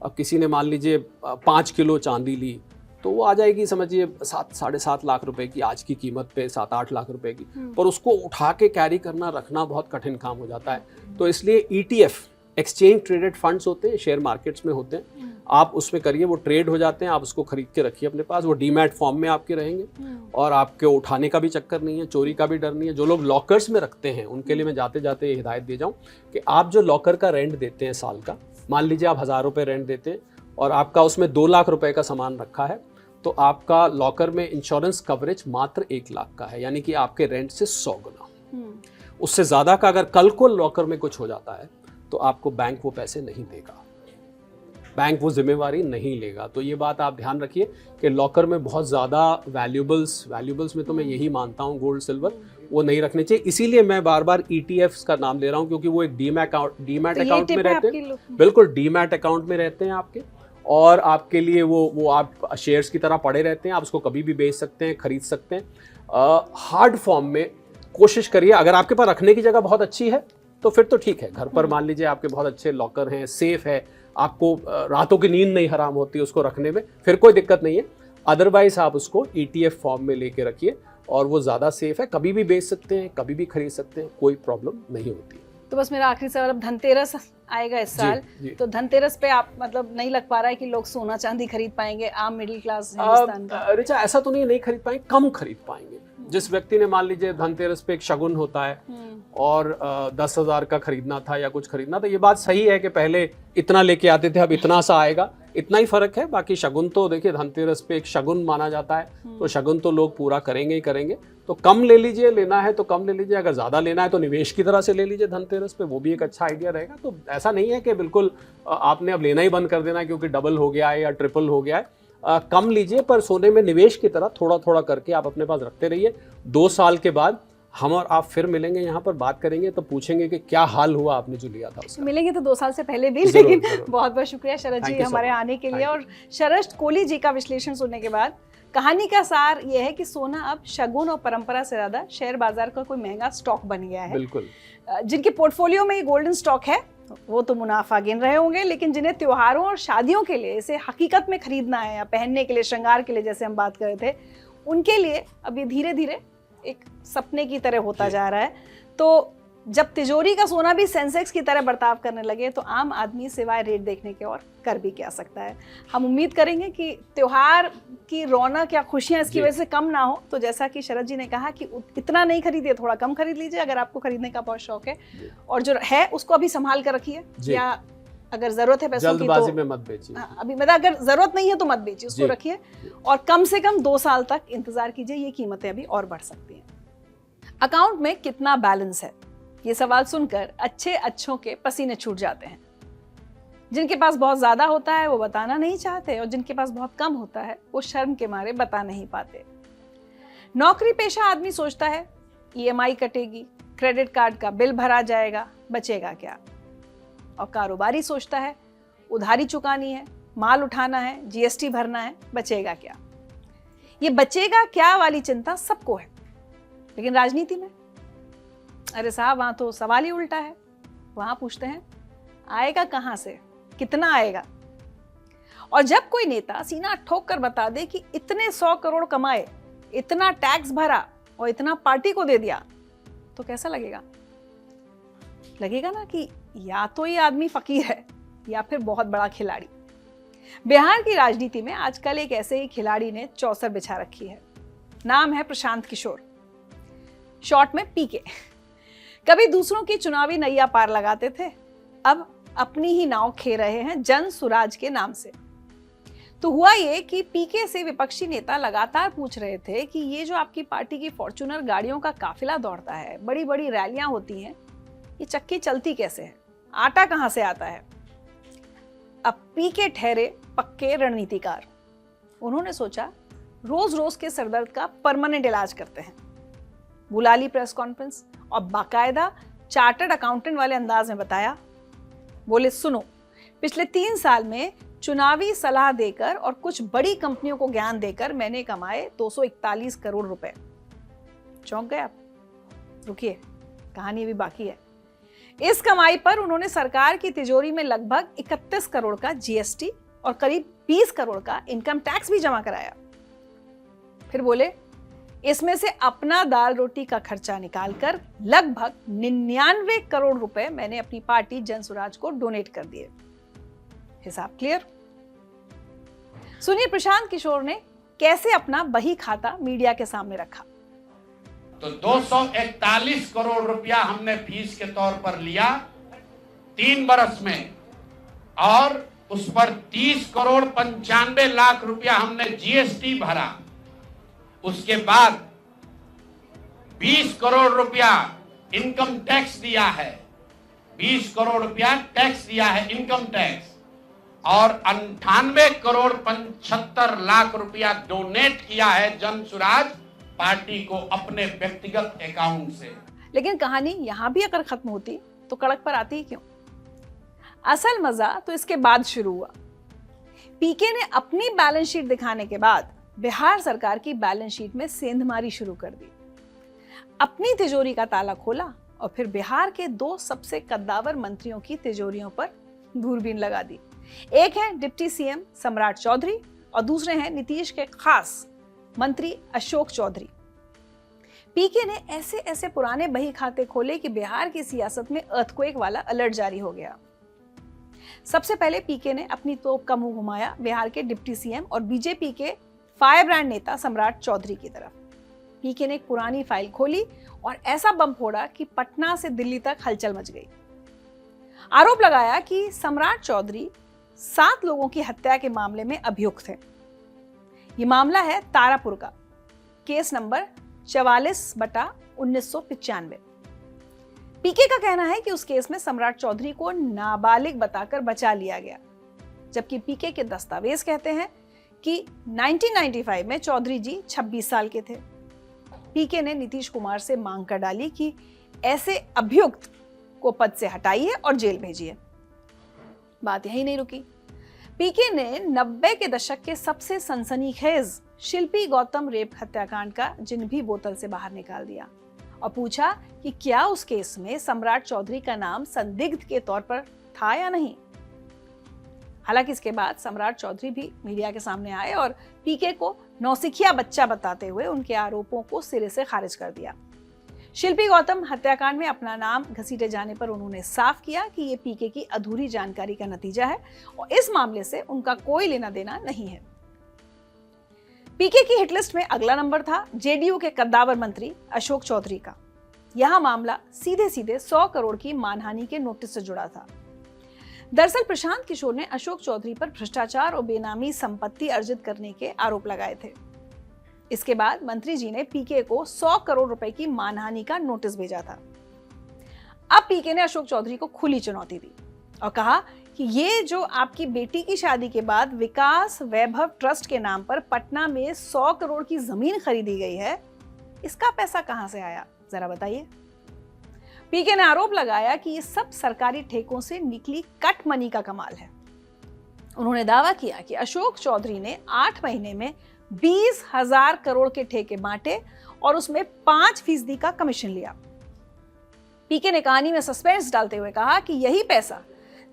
अब किसी ने मान लीजिए 5 किलो चांदी ली, तो वो आ जाएगी, समझिए 7-7.5 लाख रुपए की आज की कीमत पे, 7-8 लाख रुपए की। पर उसको उठा के कैरी करना, रखना बहुत कठिन काम हो जाता है। तो इसलिए ETF, एक्सचेंज ट्रेडेड फंड्स होते हैं, शेयर मार्केट्स में होते हैं, आप उसमें करिए, वो ट्रेड हो जाते हैं, आप उसको खरीद के रखिए अपने पास, वो डीमैट फॉर्म में आपके रहेंगे और आपके उठाने का भी चक्कर नहीं है, चोरी का भी डर नहीं है। जो लोग लॉकर्स में रखते हैं उनके लिए मैं जाते जाते ये हिदायत दे जाऊँ कि आप जो लॉकर का रेंट देते हैं साल का, मान लीजिए आप 1000 रुपये रेंट देते हैं और आपका उसमें 2 लाख रुपए का सामान रखा है, तो आपका लॉकर में इंश्योरेंस कवरेज मात्र 1 लाख का है, यानी कि आपके रेंट से 100 गुना। उससे ज़्यादा का अगर कल को लॉकर में कुछ हो जाता है तो आपको बैंक वो पैसे नहीं देगा, बैंक वो जिम्मेवारी नहीं लेगा। तो ये बात आप ध्यान रखिए कि लॉकर में बहुत ज़्यादा वैल्यूबल्स में तो मैं यही मानता हूँ गोल्ड सिल्वर वो नहीं रखने चाहिए। इसीलिए मैं बार बार ETFs का नाम ले रहा हूँ, क्योंकि वो एक डीमैट अकाउंट में रहते हैं, बिल्कुल डीमैट अकाउंट में रहते हैं आपके, और आपके लिए वो आप शेयर्स की तरह पड़े रहते हैं, आप उसको कभी भी बेच सकते हैं, खरीद सकते हैं। हार्ड फॉर्म में कोशिश करिए, अगर आपके पास रखने की जगह बहुत अच्छी है तो फिर तो ठीक है, घर पर मान लीजिए आपके बहुत अच्छे लॉकर हैं, सेफ है, आपको रातों की नींद नहीं हराम होती उसको रखने में, फिर कोई दिक्कत नहीं है। अदरवाइज आप उसको ETF फॉर्म में लेके रखिए और वो ज़्यादा सेफ है, कभी भी बेच सकते हैं, कभी भी खरीद सकते हैं, कोई प्रॉब्लम नहीं होती। तो बस मेरा आखिरी सवाल, अब धनतेरस आएगा इस साल, तो धनतेरस पे आप मतलब नहीं लग पा रहा है कि लोग सोना चांदी खरीद पाएंगे, आम मिडिल क्लास हिंदुस्तान का? रिचा, ऐसा तो नहीं खरीद पाएंगे, कम खरीद पाएंगे। जिस व्यक्ति ने मान लीजिए धनतेरस पे एक शगुन होता है और 10,000 का खरीदना था या कुछ खरीदना था, ये बात सही है कि पहले इतना लेके आते थे, अब इतना सा आएगा, इतना ही फर्क है। बाकी शगुन तो देखिए धनतेरस पे एक शगुन माना जाता है, तो शगुन तो लोग पूरा करेंगे ही करेंगे। तो कम ले लीजिए, लेना है तो कम ले लीजिए, अगर ज़्यादा लेना है तो निवेश की तरह से ले लीजिए धनतेरस पे, वो भी एक अच्छा आइडिया रहेगा। तो ऐसा नहीं है कि बिल्कुल आपने अब लेना ही बंद कर देना है क्योंकि डबल हो गया है या ट्रिपल हो गया है। कम लीजिए, पर सोने में निवेश की तरह थोड़ा थोड़ा करके आप अपने पास रखते रहिए। 2 साल के बाद हम और आप फिर मिलेंगे, यहाँ पर बात करेंगे, तो पूछेंगे कि क्या हाल हुआ आपने जो लिया था उसका। मिलेंगे तो 2 साल से पहले भी, लेकिन बहुत बहुत शुक्रिया शरद जी हमारे आने के लिए। और शरद कोहली जी का विश्लेषण सुनने के बाद कहानी का सार यह है कि सोना अब शगुन और परंपरा से ज्यादा शेयर बाजार का कोई महंगा स्टॉक बन गया है। बिल्कुल। जिनके पोर्टफोलियो में ये गोल्डन स्टॉक है वो तो मुनाफा गिन रहे होंगे, लेकिन जिन्हें त्योहारों और शादियों के लिए इसे हकीकत में खरीदना है या पहनने के लिए, श्रृंगार के लिए, जैसे हम बात कर रहे थे, उनके लिए अब ये धीरे धीरे एक सपने की तरह होता जा रहा है। तो जब तिजोरी का सोना भी सेंसेक्स की तरह बर्ताव करने लगे तो आम आदमी सिवाय रेट देखने के और कर भी क्या सकता है। हम उम्मीद करेंगे कि त्योहार की रौनक या खुशियां इसकी वजह से कम ना हो। तो जैसा कि शरद जी ने कहा कि इतना नहीं खरीदिए, थोड़ा कम खरीद लीजिए अगर आपको खरीदने का बहुत शौक है, और जो है उसको अभी संभाल कर रखिए, या अगर जरूरत है पैसों की तो में मत बेचिए। अभी मतलब अगर जरूरत नहीं है तो मत बेचिए, उसको रखिए और कम से कम 2 साल तक इंतजार कीजिए, ये कीमतें अभी और बढ़ सकती हैं। अकाउंट में कितना बैलेंस है, ये सवाल सुनकर अच्छों के पसीने छूट जाते हैं। जिनके पास बहुत ज्यादा होता है वो बताना नहीं चाहते, और जिनके पास बहुत कम होता है वो शर्म के मारे बता नहीं पाते। नौकरी पेशा आदमी सोचता है EMI कटेगी, क्रेडिट कार्ड का बिल भरा जाएगा, बचेगा क्या। और कारोबारी सोचता है उधारी चुकानी है, माल उठाना है, GST भरना है, बचेगा क्या। ये बचेगा क्या वाली चिंता सबको है, लेकिन राजनीति में अरे साहब वहां तो सवाल ही उल्टा है। वहां पूछते हैं आएगा कहां से, कितना आएगा। और जब कोई नेता सीना ठोक कर बता दे कि इतने 100 करोड़ कमाए, इतना टैक्स भरा और इतना पार्टी को दे दिया, तो कैसा लगेगा। लगेगा ना कि या तो ये आदमी फकीर है या फिर बहुत बड़ा खिलाड़ी। बिहार की राजनीति में आजकल एक ऐसे ही खिलाड़ी ने चौसर बिछा रखी है। नाम है प्रशांत किशोर, शॉर्ट में PK। कभी दूसरों की चुनावी नैया पार लगाते थे, अब अपनी ही नाव खे रहे हैं जन सुराज के नाम से। तो हुआ ये कि PK से विपक्षी नेता लगातार पूछ रहे थे कि ये जो आपकी पार्टी की फॉर्च्यूनर गाड़ियों का काफिला दौड़ता है, बड़ी बड़ी रैलियां होती हैं, ये चक्की चलती कैसे है, आटा कहां से आता है। अब PK ठहरे पक्के रणनीतिकार। उन्होंने सोचा रोज रोज के सरदर्द का परमानेंट इलाज करते हैं। बुला ली प्रेस कॉन्फ्रेंस और बाकायदा चार्टर्ड अकाउंटेंट वाले अंदाज में बताया। बोले सुनो, पिछले 3 साल में चुनावी सलाह देकर और कुछ बड़ी कंपनियों को ज्ञान देकर मैंने कमाए 241 करोड़ रुपए। चौंक गए आप? रुकिए, कहानी अभी बाकी है। इस कमाई पर उन्होंने सरकार की तिजोरी में लगभग 31 करोड़ का GST और करीब 20 करोड़ का इनकम टैक्स भी जमा कराया। फिर बोले इसमें से अपना दाल रोटी का खर्चा निकालकर लगभग 99 करोड़ रुपए मैंने अपनी पार्टी जनसुराज को डोनेट कर दिए। हिसाब क्लियर? सुनिए प्रशांत किशोर ने कैसे अपना बही खाता मीडिया के सामने रखा। तो 241 करोड़ रुपया हमने फीस के तौर पर लिया 3 बरस में, और उस पर 30 करोड़ 95 लाख रुपया हमने GST भरा। उसके बाद 20 करोड़ रुपया इनकम टैक्स दिया है, 20 करोड़ रुपया टैक्स दिया है इनकम टैक्स, और 98 करोड़ 75 लाख रुपया डोनेट किया है जनसुराज पार्टी को अपने व्यक्तिगत अकाउंट से। लेकिन कहानी यहां भी अगर खत्म होती तो कड़क पर आती ही क्यों। असल मजा तो इसके बाद शुरू हुआ। PK ने अपनी बैलेंस शीट दिखाने के बाद बिहार सरकार की बैलेंस शीट में सेंधमारी शुरू कर दी। अपनी तिजोरी का ताला खोला और फिर बिहार के 2 सबसे कद्दावर मंत्रियों की तिजोरियों पर दूरबीन लगा दी। एक है डिप्टी CM सम्राट चौधरी और दूसरे हैं नीतीश के खास मंत्री अशोक चौधरी। PK ने ऐसे ऐसे पुराने बही खाते खोले कि बिहार की सियासत में अर्थक्वेक वाला अलर्ट जारी हो गया। सबसे पहले PK ने अपनी तोप का मुंह घुमाया बिहार के डिप्टी CM और BJP के फायर ब्रांड नेता सम्राट चौधरी की तरफ। PK ने एक पुरानी फाइल खोली और ऐसा बम फोड़ा कि पटना से दिल्ली तक हलचल मच गई। आरोप लगाया कि सम्राट चौधरी 7 लोगों की हत्या के मामले में अभियुक्त थे। ये मामला है तारापुर का, केस नंबर 44/1995। PK का कहना है कि उस केस में सम्राट चौधरी को नाबालिग बताकर बचा लिया गया, जबकि PK के दस्तावेज कहते हैं कि 1995 में चौधरी जी 26 साल के थे। PK ने नीतीश कुमार से मांग कर डाली कि ऐसे अभियुक्त को पद से हटाइए और जेल भेजिए। बात यही नहीं रुकी। PK ने 90 के दशक के सबसे सनसनीखेज शिल्पी गौतम रेप हत्याकांड का जिन भी बोतल से बाहर निकाल दिया और पूछा कि क्या उस केस में सम्राट चौधरी का नाम संदिग्ध के तौर पर था या नहीं। हालांकि इसके बाद सम्राट चौधरी भी मीडिया के सामने आए और PK को नौसिखिया बच्चा बताते हुए उनके आरोपों को सिरे से खारिज कर दिया। शिल्पी गौतम हत्याकांड में अपना नाम घसीटे जाने पर उन्होंने साफ किया कि ये पीके की अधूरी जानकारी का नतीजा है और इस मामले से उनका कोई लेना देना नहीं है। पीके की हिटलिस्ट में अगला नंबर था जेडीयू के कद्दावर मंत्री अशोक चौधरी का। यह मामला सीधे सीधे 100 करोड़ की मानहानि के नोटिस से जुड़ा था। दरअसल प्रशांत किशोर ने अशोक चौधरी पर भ्रष्टाचार और बेनामी संपत्ति अर्जित करने के आरोप लगाए थे। इसके बाद मंत्री जी ने पीके को 100 करोड़ रुपए की मानहानि का नोटिस भेजा था। अब पीके ने अशोक चौधरी को खुली चुनौती दी और कहा कि ये जो आपकी बेटी की शादी के बाद विकास वैभव ट्रस्ट के नाम पर पटना में 100 करोड़ की जमीन खरीदी गई है, इसका पैसा कहां से आया, जरा बताइए। पीके ने आरोप लगाया कि ये सब सरकारी ठेकों से निकली कट मनी का कमाल है। उन्होंने दावा किया कि अशोक चौधरी ने 8 महीने में 20,000 करोड़ के ठेके बांटे और उसमें 5% का कमीशन लिया। पीके ने कहानी में सस्पेंस डालते हुए कहा कि यही पैसा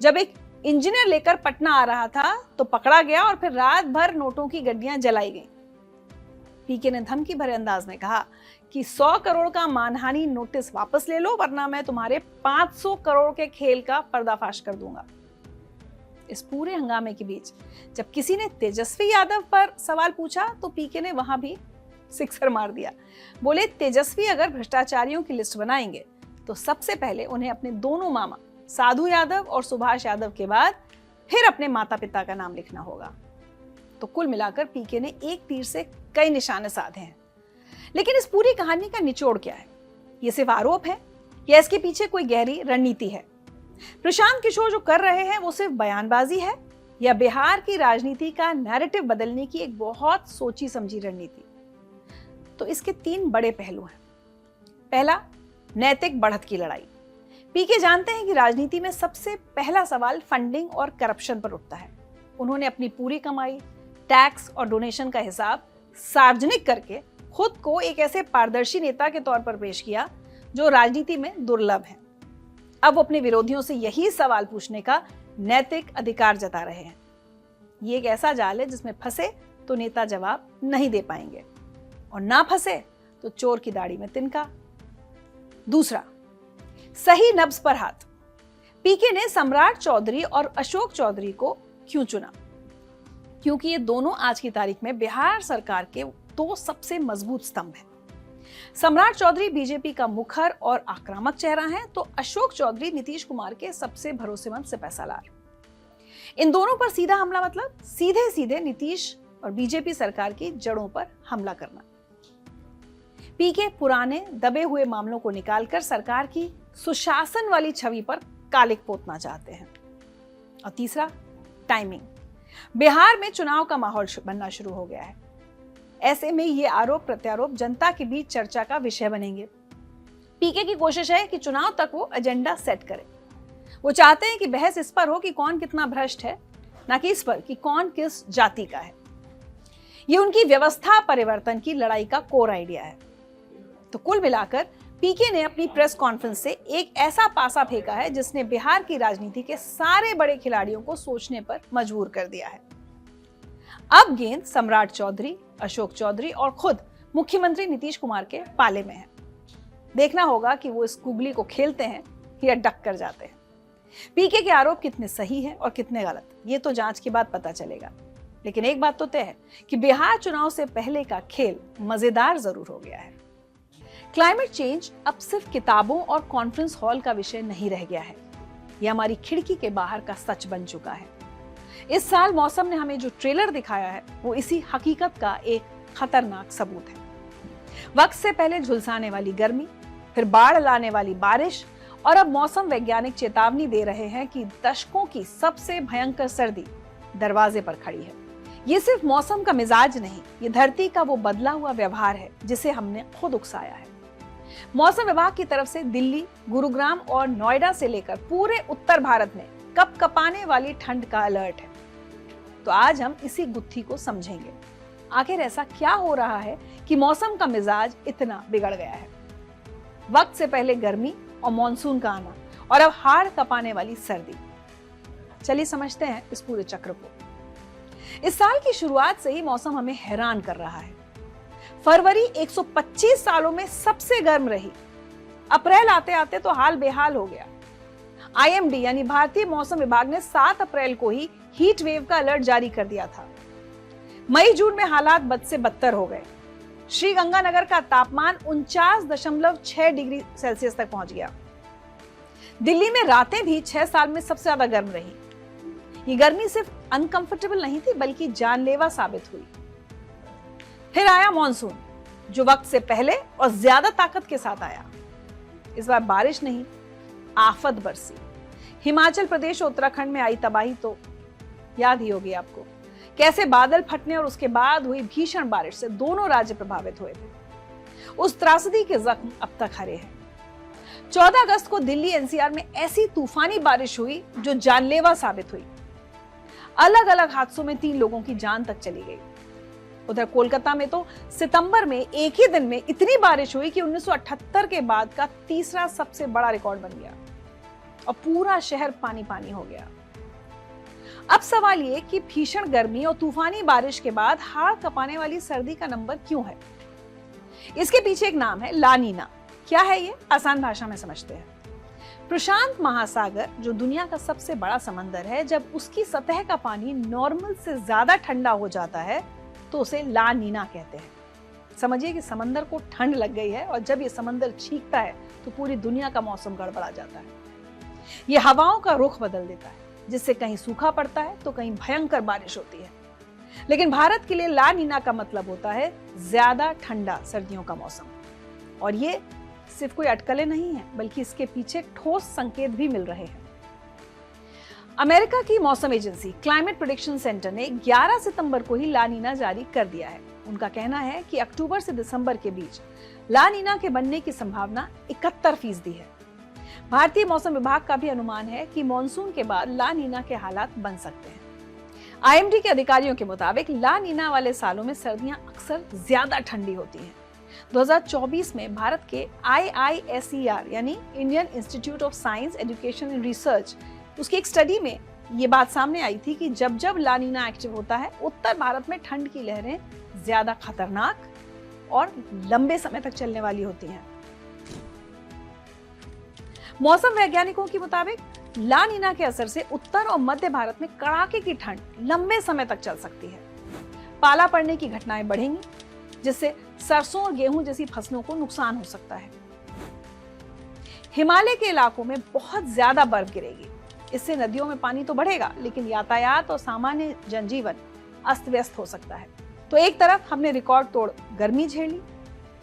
जब एक इंजीनियर लेकर पटना आ रहा था तो पकड़ा गया और फिर रात भर नोटों की गड्डियां जलाई गईं। पीके ने धमकी भरे अंदाज में कहा कि 100 करोड़ का मानहानि नोटिस वापस ले लो वरना मैं तुम्हारे 500 करोड़ के खेल का पर्दाफाश कर दूंगा। इस पूरे हंगामे के बीच जब किसी ने तेजस्वी यादव पर सवाल पूछा तो पीके ने वहां भी सिक्सर मार दिया। बोले तेजस्वी अगर भ्रष्टाचारियों की लिस्ट बनाएंगे तो सबसे पहले उन्हें अपने दोनों मामा साधु यादव और सुभाष यादव के बाद फिर अपने माता पिता का नाम लिखना होगा। तो कुल मिलाकर पीके ने एक तीर से कई निशाने साधे हैं। लेकिन इस पूरी कहानी का निचोड़ क्या है? ये सिर्फ आरोप है या इसके पीछे कोई गहरी रणनीति है? प्रशांत किशोर जो कर रहे हैं वो सिर्फ बयानबाजी है या बिहार की राजनीति का नैरेटिव बदलने की एक बहुत सोची समझी रणनीति? तो इसके 3 बड़े पहलू हैं। पहला, नैतिक बढ़त की लड़ाई। पीके जानते हैं कि राजनीति में सबसे पहला सवाल फंडिंग और करप्शन पर उठता है। उन्होंने अपनी पूरी कमाई, टैक्स और डोनेशन का हिसाब सार्वजनिक करके खुद को एक ऐसे पारदर्शी नेता के तौर पर पेश किया जो राजनीति में दुर्लभ है। अब वो अपने विरोधियों से यही सवाल पूछने का नैतिक अधिकार जता रहे हैं। ये एक ऐसा जाल है जिसमें फंसे तो नेता जवाब नहीं दे पाएंगे और ना फंसे तो चोर की दाढ़ी में तिनका। दूसरा, सही नब्ज पर हाथ। पीके ने सम्राट चौधरी और अशोक चौधरी को क्यों चुना? क्योंकि ये दोनों आज की तारीख में बिहार सरकार के 2 सबसे मजबूत स्तंभ हैं। सम्राट चौधरी बीजेपी का मुखर और आक्रामक चेहरा है तो अशोक चौधरी नीतीश कुमार के सबसे भरोसेमंद सिपहसालार। इन दोनों पर सीधा हमला मतलब सीधे सीधे नीतीश और बीजेपी सरकार की जड़ों पर हमला करना। पीके पुराने दबे हुए मामलों को निकालकर सरकार की सुशासन वाली छवि पर कालिक पोतना चाहते हैं। और तीसरा, टाइमिंग। बिहार में चुनाव का माहौल बनना शुरू हो गया है। ऐसे में ये आरोप प्रत्यारोप जनता के बीच चर्चा का विषय बनेंगे। पीके की कोशिश है कि चुनाव तक वो एजेंडा सेट करे। वो चाहते हैं कि बहस इस पर हो कि कौन कितना भ्रष्ट है, ना कि इस पर कि कौन किस जाति का है। ये उनकी व्यवस्था परिवर्तन की लड़ाई का कोर आइडिया है। तो कुल मिलाकर पीके ने अपनी प्रेस कॉन्फ्रेंस से एक ऐसा पासा फेंका है जिसने बिहार की राजनीति के सारे बड़े खिलाड़ियों को सोचने पर मजबूर कर दिया है। अब गेंद सम्राट चौधरी, अशोक चौधरी और खुद मुख्यमंत्री नीतीश कुमार के पाले में है। देखना होगा कि वो इस गुगली को खेलते हैं या डक कर जाते हैं। पीके के आरोप कितने सही हैं और कितने गलत, ये तो जांच के बाद पता चलेगा। लेकिन एक बात तो तय है कि बिहार चुनाव से पहले का खेल मजेदार जरूर हो गया है। क्लाइमेट चेंज अब सिर्फ किताबों और कॉन्फ्रेंस हॉल का विषय नहीं रह गया है, यह हमारी खिड़की के बाहर का सच बन चुका है। इस साल मौसम ने हमें जो ट्रेलर दिखाया है वो इसी हकीकत का एक खतरनाक सबूत है। वक्त से पहले झुलसाने वाली गर्मी, फिर बाढ़ लाने वाली बारिश और अब मौसम वैज्ञानिक चेतावनी दे रहे हैं कि दशकों की सबसे भयंकर सर्दी दरवाजे पर खड़ी है। ये सिर्फ मौसम का मिजाज नहीं, ये धरती का वो बदला हुआ व्यवहार है जिसे हमने खुद उकसाया है। मौसम विभाग की तरफ से दिल्ली, गुरुग्राम और नोएडा से लेकर पूरे उत्तर भारत में कपकपाने वाली ठंड का अलर्ट है। तो आज हम इसी गुत्थी को समझेंगे। आखिर ऐसा क्या हो रहा है कि मौसम का मिजाज इतना बिगड़ गया है? वक्त से पहले गर्मी और मॉनसून का आना और अब हाड़ कपाने वाली सर्दी। चलिए समझते हैं इस पूरे चक्र को। इस साल की शुरुआत से ही मौसम हमें हैरान कर रहा है। फरवरी 125 सालों में सबसे गर्म रही, अप्रैल आते आते तो हाल बेहाल हो गया। IMD यानी भारतीय मौसम विभाग ने 7 अप्रैल को ही हीट वेव का अलर्ट जारी कर दिया था। मई जून में हालात बद से बदतर हो गए। श्रीगंगानगर का तापमान 49.6 डिग्री सेल्सियस तक पहुंच गया। दिल्ली में रातें भी 6 साल में सबसे ज्यादा गर्म रही। ये गर्मी सिर्फ अनकंफर्टेबल नहीं थी बल्कि जानलेवा साबित हुई। फिर आया मॉनसून, जो वक्त से पहले और ज्यादा ताकत के साथ आया। इस बार बारिश नहीं, आफत बरसी। हिमाचल प्रदेश और उत्तराखंड में आई तबाही तो याद ही होगी आपको। कैसे बादल फटने और उसके बाद हुई भीषण बारिश से दोनों राज्य प्रभावित हुए थे। उस त्रासदी के जख्म अब तक हरे हैं। 14 अगस्त को दिल्ली NCR में ऐसी तूफानी बारिश हुई जो जानलेवा साबित हुई। अलग अलग हादसों में 3 लोगों की जान तक चली गई। उधर कोलकाता में तो सितंबर में एक ही दिन में इतनी बारिश हुई कि 1978 के बाद का तीसरा सबसे बड़ा रिकॉर्ड बन गया और पूरा शहर पानी पानी हो गया। अब सवाल ये कि भीषण गर्मी और तूफानी बारिश के बाद हाड़ कपाने वाली सर्दी का नंबर क्यों है? इसके पीछे एक नाम है, ला नीना। क्या है ये? आसान भाषा में समझते हैं। प्रशांत महासागर, जो दुनिया का सबसे बड़ा समंदर है, जब उसकी सतह का पानी नॉर्मल से ज्यादा ठंडा हो जाता है तो उसे ला नीना कहते हैं। समझिए कि समंदर को ठंड लग गई है और जब ये समंदर छींकता है तो पूरी दुनिया का मौसम गड़बड़ा जाता है। ये हवाओं का रुख बदल देता है, जिससे कहीं सूखा पड़ता है तो कहीं भयंकर बारिश होती है। लेकिन भारत के लिए ला नीना का मतलब होता है ज्यादा ठंडा सर्दियों का मौसम। और ये सिर्फ कोई अटकलें नहीं है, बल्कि इसके पीछे ठोस संकेत भी मिल रहे हैं। अमेरिका की मौसम एजेंसी क्लाइमेट प्रेडिक्शन सेंटर ने 11 सितंबर को ही ला नीना जारी कर दिया है। उनका कहना है कि अक्टूबर से दिसंबर के बीच ला नीना के बनने की संभावना 71% है। भारतीय मौसम विभाग का भी अनुमान है कि मॉनसून के बाद ला नीना के हालात बन सकते हैं। IMD के अधिकारियों के मुताबिक ला नीना वाले सालों में सर्दियां अक्सर ज्यादा ठंडी होती हैं। 2024 में भारत के IISER यानी Indian institute of science education and research, उसकी एक स्टडी में ये बात सामने आई थी कि जब जब ला नीना एक्टिव होता है, उत्तर भारत में ठंड की लहरें ज्यादा खतरनाक और लंबे समय तक चलने वाली होती हैं। मौसम वैज्ञानिकों के मुताबिक ला नीना के असर से उत्तर और मध्य भारत में कड़ाके की ठंड लंबे समय तक चल सकती है। पाला पड़ने की घटनाएं बढ़ेंगी, जिससे सरसों और गेहूं जैसी फसलों को नुकसान हो सकता है। हिमालय के इलाकों में बहुत ज्यादा बर्फ गिरेगी। इससे नदियों में पानी तो बढ़ेगा, लेकिन यातायात और सामान्य जनजीवन अस्त व्यस्त हो सकता है। तो एक तरफ हमने रिकॉर्ड तोड़ गर्मी झेली,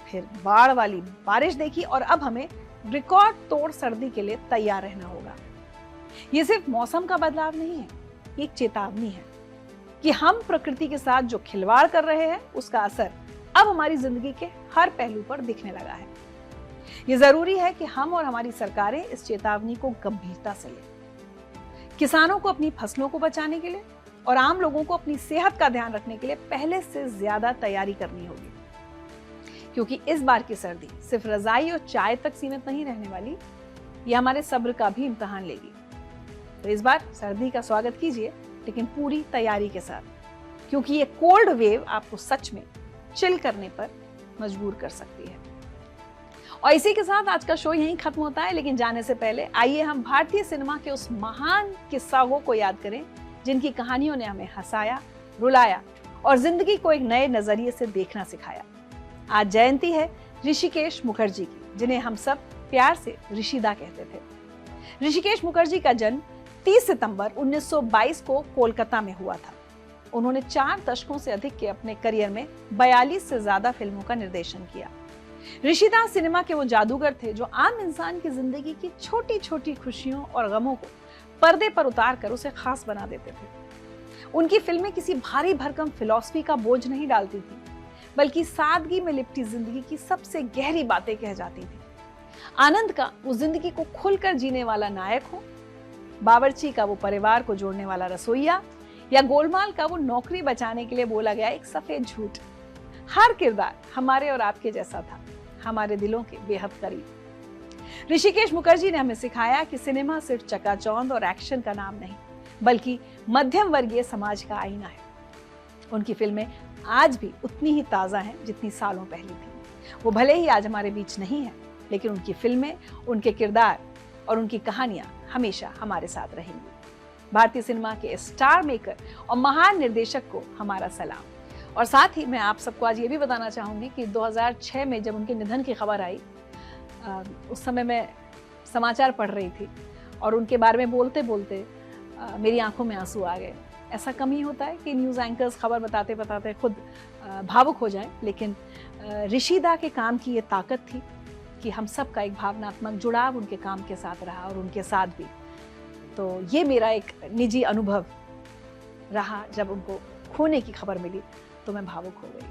फिर बाढ़ वाली बारिश देखी और अब हमें रिकॉर्ड तोड़ सर्दी के लिए तैयार रहना होगा। ये सिर्फ मौसम का बदलाव नहीं है, ये एक चेतावनी है कि हम प्रकृति के साथ जो खिलवाड़ कर रहे हैं उसका असर अब हमारी जिंदगी के हर पहलू पर दिखने लगा है। ये जरूरी है कि हम और हमारी सरकारें इस चेतावनी को गंभीरता से लें। किसानों को अपनी फसलों को बचाने के लिए और आम लोगों को अपनी सेहत का ध्यान रखने के लिए पहले से ज्यादा तैयारी करनी होगी, क्योंकि इस बार की सर्दी सिर्फ रजाई और चाय तक सीमित नहीं रहने वाली, ये हमारे सब्र का भी इम्तिहान लेगी। तो इस बार सर्दी का स्वागत कीजिए, लेकिन पूरी तैयारी के साथ, क्योंकि ये कोल्ड वेव आपको सच में चिल करने पर मजबूर कर सकती है। और इसी के साथ आज का शो यहीं खत्म होता है, लेकिन जाने से पहले आइए हम भारतीय सिनेमा के उस महान किस्साओं को याद करें जिनकी कहानियों ने हमें हंसाया, रुलाया और जिंदगी को एक नए नजरिए से देखना सिखाया। आज जयंती है ऋषिकेश मुखर्जी की, जिन्हें हम सब प्यार से ऋषिदा कहते थे। ऋषिकेश मुखर्जी का जन्म 30 सितंबर 1922 को कोलकाता में हुआ था। उन्होंने 4 दशकों से अधिक के अपने करियर में 42 से ज्यादा फिल्मों का निर्देशन किया। ऋषिदास सिनेमा के वो जादूगर थे जो आम इंसान की जिंदगी की छोटी छोटी खुशियों और गमों को पर्दे पर उतार कर उसे खास बना देते थे। उनकी फिल्में किसी भारी भरकम फिलॉसफी का बोझ नहीं डालती थी, बल्कि सादगी में लिपटी जिंदगी की सबसे गहरी बातें कह जाती थी। आनंद का वो जिंदगी को खुलकर जीने वाला नायक हो, बावर्ची का वो परिवार को जोड़ने वाला रसोइया, या गोलमाल का वो नौकरी बचाने के लिए बोला गया एक सफेद झूठ, हर किरदार हमारे और आपके जैसा था, हमारे दिलों के बेहद करीब। ऋषिकेश मुखर्जी ने हमें सिखाया कि सिनेमा सिर्फ चकाचौंध और एक्शन का नाम नहीं, बल्कि मध्यम वर्गीय समाज का आईना है। उनकी फिल्में आज भी उतनी ही ताजा हैं जितनी सालों पहले थी। वो भले ही आज हमारे बीच नहीं है, लेकिन उनकी फिल्में, उनके किरदार और उनकी कहानियां हमेशा हमारे साथ रहेंगी। भारतीय सिनेमा के स्टार मेकर और महान निर्देशक को हमारा सलाम। और साथ ही मैं आप सबको आज ये भी बताना चाहूँगी कि 2006 में जब उनके निधन की खबर आई, उस समय मैं समाचार पढ़ रही थी और उनके बारे में बोलते बोलते मेरी आंखों में आंसू आ गए। ऐसा कम ही होता है कि न्यूज़ एंकर्स खबर बताते बताते खुद भावुक हो जाएं, लेकिन ऋषिदा के काम की ये ताकत थी कि हम सब का एक भावनात्मक जुड़ाव उनके काम के साथ रहा और उनके साथ भी। तो ये मेरा एक निजी अनुभव रहा, जब उनको खोने की खबर मिली तो मैं भावुक हो गई।